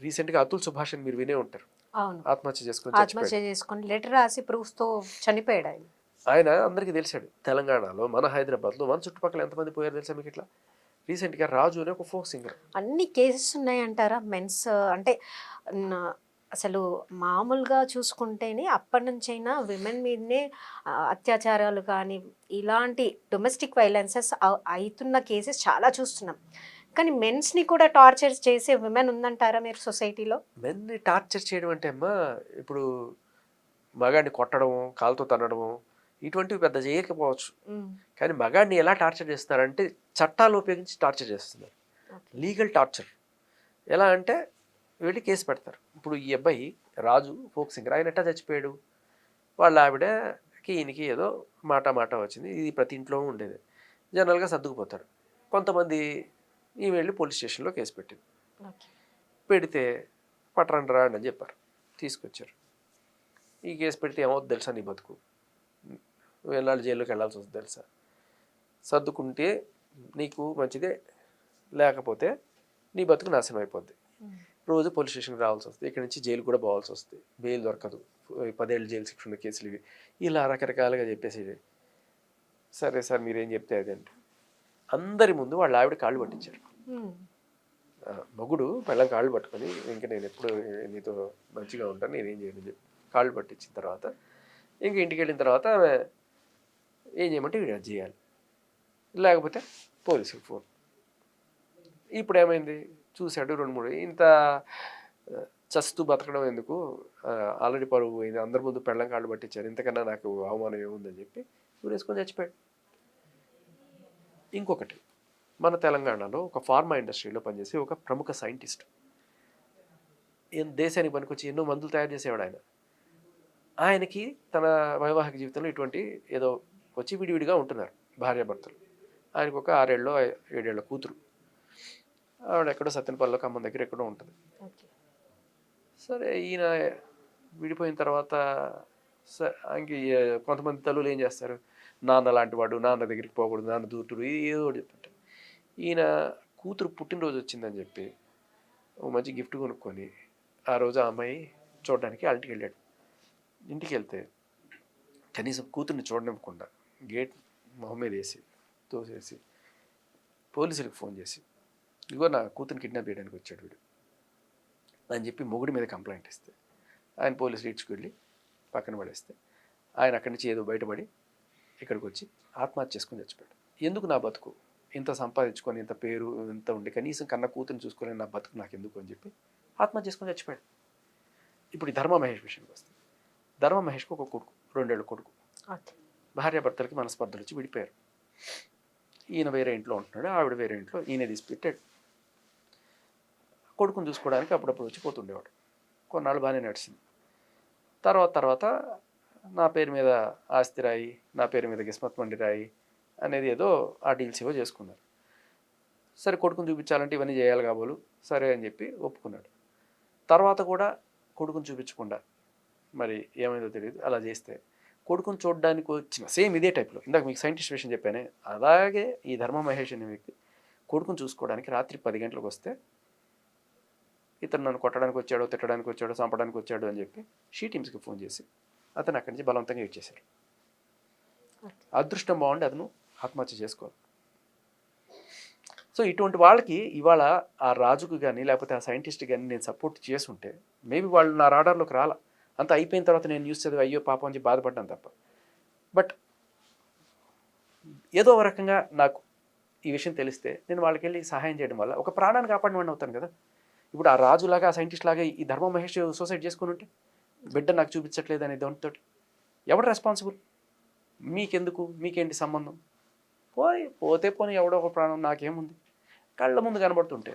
రీసెంట్గా అతుల్ సుభాష్ మీరు వినే ఉంటారు, అవును, ఆత్మహత్య చేసుకొని చచ్చిపోయాడు. ఆత్మహత్య చేసుకొని లెటర్ రాసి ప్రూఫ్తో చనిపోయాడు ఆయన. ఆయన అందరికీ తెలిసాడు, తెలంగాణలో మన హైదరాబాద్లో మన చుట్టుపక్కల ఎంతమంది పోయారు తెలుసా మీకు ఇట్లా. రీసెంట్గా రాజు అనే ఒక ఫోక్ సింగర్. అన్ని కేసెస్ ఉన్నాయంటారా మెన్స్ అంటే అసలు మామూలుగా చూసుకుంటేనే అప్పటి నుంచైనా విమెన్ మీదనే అత్యాచారాలు కానీ ఇలాంటి డొమెస్టిక్ వైలెన్సెస్ అవుతున్న కేసెస్ చాలా చూస్తున్నాం. కానీ మెన్స్ని కూడా టార్చర్ చేసే విమెన్ ఉందంటారా మీరు సొసైటీలో? మెన్ని టార్చర్ చేయడం అంటే అమ్మా, ఇప్పుడు మగాడిని కొట్టడం, కాలుతో తన్నడము ఇటువంటివి పెద్ద చేయకపోవచ్చు, కానీ మగాడిని ఎలా టార్చర్ చేస్తున్నారంటే చట్టాలు ఉపయోగించి టార్చర్ చేస్తున్నారు. Legal torture. ఎలా అంటే వెళ్ళి కేసు పెడతారు. ఇప్పుడు ఈ అబ్బాయి రాజు ఫోక్ సింగర్, ఆయన ఎట్టా చచ్చిపోయాడు, వాళ్ళ ఆవిడకి ఈయనకి ఏదో మాట వచ్చింది. ఇది ప్రతి ఇంట్లో ఉండేది. జనరల్గా సర్దుకుపోతారు. కొంతమంది ఈమె వెళ్ళి పోలీస్ స్టేషన్లో కేసు పెట్టింది. పెడితే పట్టరండి రా అని చెప్పారు, తీసుకొచ్చారు. ఈ కేసు పెడితే ఏమవుతుంది తెలుసా, నీ బతుకు వెళ్ళాలి, జైల్లోకి వెళ్ళాల్సి వస్తుంది తెలుసా, సర్దుకుంటే నీకు మంచిదే, లేకపోతే నీ బతుకు నాశనం అయిపోద్ది. రోజు పోలీస్ స్టేషన్కి రావాల్సి వస్తుంది, ఇక్కడ నుంచి జైలు కూడా పోవాల్సి వస్తుంది, బెయిల్ దొరకదు, 10 ఏళ్ళు జైలు శిక్ష ఉన్న కేసులు ఇవి, ఇలా రకరకాలుగా చెప్పేసి. సరే సార్ మీరేం చెప్తే అదేంటి, అందరి ముందు వాళ్ళ ఆవిడ కాళ్ళు పట్టించారు. మొగుడు పెళ్ళం కాళ్ళు పట్టుకొని, ఇంకా నేను ఎప్పుడు నీతో మంచిగా ఉంటాను, నేనేం చేయను చెప్పి కాళ్ళు పట్టించిన తర్వాత ఇంక ఇంటికి వెళ్ళిన తర్వాత ఆమె ఏం చేయమంటే వీడు అది చేయాలి, లేకపోతే పోలీసుకి ఫోన్. ఇప్పుడు ఏమైంది చూశాడు, 2-3 ఇంత చస్తూ బతకడం ఎందుకు, ఆల్రెడీ పరువు పోయింది, అందరి ముందు పెళ్ళం కాళ్ళు పట్టించారు, ఇంతకన్నా నాకు అవమానం ఏముందని చెప్పి ఊరేసుకొని చచ్చిపోయాడు. ఇంకొకటి, మన తెలంగాణలో ఒక ఫార్మా ఇండస్ట్రీలో పనిచేసి ఒక ప్రముఖ సైంటిస్ట్, దేశానికి పనికొచ్చి ఎన్నో మందులు తయారు చేసేవాడు ఆయన. ఆయనకి తన వైవాహిక జీవితంలో ఇటువంటి ఏదో వచ్చి విడివిడిగా ఉంటున్నారు భార్యాభర్తలు. ఆయనకు ఒక 6-7 కూతురు, ఆవిడ ఎక్కడో సత్యనపల్లిలో ఖమ్మం దగ్గర ఎక్కడో ఉంటుంది. సరే ఈయన విడిపోయిన తర్వాత ఇంక కొంతమంది తల్లులు ఏం చేస్తారు, నాన్న లాంటి వాడు, నాన్న దగ్గరికి పోకూడదు, నాన్న దూతుడు, ఏదో చెప్తుంటారు. ఈయన కూతురు పుట్టినరోజు వచ్చిందని చెప్పి ఒక మంచి గిఫ్ట్ కొనుక్కొని ఆ రోజు ఆ అమ్మాయి చూడడానికి ఇంటికి వెళ్ళాడు. ఇంటికి వెళ్తే కనీసం కూతుర్ని చూడనివ్వకుండా గేట్ మొహం మీద వేసి తోసేసి పోలీసులకు ఫోన్ చేసి, ఇదిగో నా కూతుర్ని కిడ్నాప్ చేయడానికి వచ్చాడు వీడు అని చెప్పి మొగుడి మీద కంప్లైంట్ ఇస్తే, ఆయన పోలీసులు ఇడ్చుకెళ్ళి పక్కన పడేస్తే ఆయన అక్కడి నుంచి ఏదో బయటపడి ఇక్కడికి వచ్చి ఆత్మహత్య చేసుకొని చచ్చిపోయాడు. ఎందుకు నా బతుకు ఇంత సంపాదించుకొని, ఇంత పేరు ఇంత ఉండి కనీసం కన్న కూతురుని చూసుకొని నా బతుకు నాకు ఎందుకు అని చెప్పి ఆత్మహత్య చేసుకొని చచ్చిపోయాడు. ఇప్పుడు ఈ ధర్మ మహేష్ విషయానికి వస్తుంది. ధర్మ మహేష్కి ఒక కొడుకు, 2 ఏళ్ళ కొడుకు. భార్యాభర్తలకి మనస్పర్ధలు వచ్చి విడిపోయారు. ఈయన వేరే ఇంట్లో ఉంటున్నాడు, ఆవిడ వేరే ఇంట్లో, ఈయన తీసి పెట్టాడు. కొడుకుని చూసుకోవడానికి అప్పుడప్పుడు వచ్చి పోతుండేవాడు. కొన్నాళ్ళు బాగానే నడిచింది. తర్వాత నా పేరు మీద ఆస్తి రాయి, నా పేరు మీద కిస్మత్ మండి రాయి అనేది ఏదో ఆ డీల్స్ ఏవో చేసుకున్నారు. సరే కొడుకుని చూపించాలంటే ఇవన్నీ చేయాలి కాబోలు, సరే అని చెప్పి ఒప్పుకున్నాడు. తర్వాత కూడా కొడుకుని చూపించకుండా మరి ఏమైందో తెలియదు, అలా చేస్తే కొడుకుని చూడడానికి వచ్చిన సేమ్ ఇదే టైప్లో, ఇందాక మీకు సైంటిస్ట్ విషయం చెప్పానే, అలాగే ఈ ధర్మ మహేష్ అనే వ్యక్తి కొడుకుని చూసుకోవడానికి రాత్రి 10 గంటలకు వస్తే, ఇతను నన్ను కొట్టడానికి వచ్చాడో, తిట్టడానికి వచ్చాడో, చంపడానికి వచ్చాడు అని చెప్పి షీ టీమ్స్కి ఫోన్ చేసి అతను అక్కడి నుంచి బలవంతంగా ఇచ్చేశారు. అదృష్టం బాగుండి అతను ఆత్మహత్య చేసుకోవాలి. సో ఇటువంటి వాళ్ళకి ఇవాళ ఆ రాజుకు కానీ లేకపోతే ఆ సైంటిస్ట్ కానీ నేను సపోర్ట్ చేసుంటే మేబీ వాళ్ళు నా రాడార్లోకి రాలా. అంత అయిపోయిన తర్వాత నేను న్యూస్ చదివి అయ్యో పాపం అని బాధపడ్డాను తప్ప. బట్ ఏదో ఒక రకంగా నాకు ఈ విషయం తెలిస్తే నేను వాళ్ళకి వెళ్ళి సహాయం చేయడం వల్ల ఒక ప్రాణాన్ని కాపాడిన వాడిని అవుతాను కదా. ఇప్పుడు ఆ రాజులాగా, ఆ సైంటిస్ట్ లాగా ఈ ధర్మ మహేష్ సూసైడ్ చేసుకుని ఉంటే, బిడ్డ నాకు చూపించట్లేదు అనే దాంతో ఎవడు రెస్పాన్సిబుల్? మీకెందుకు, మీకేంటి సంబంధం? పోతే పోనీ ఎవడో ఒక ప్రాణం, నాకేముంది? కళ్ళ ముందు కనబడుతుంటే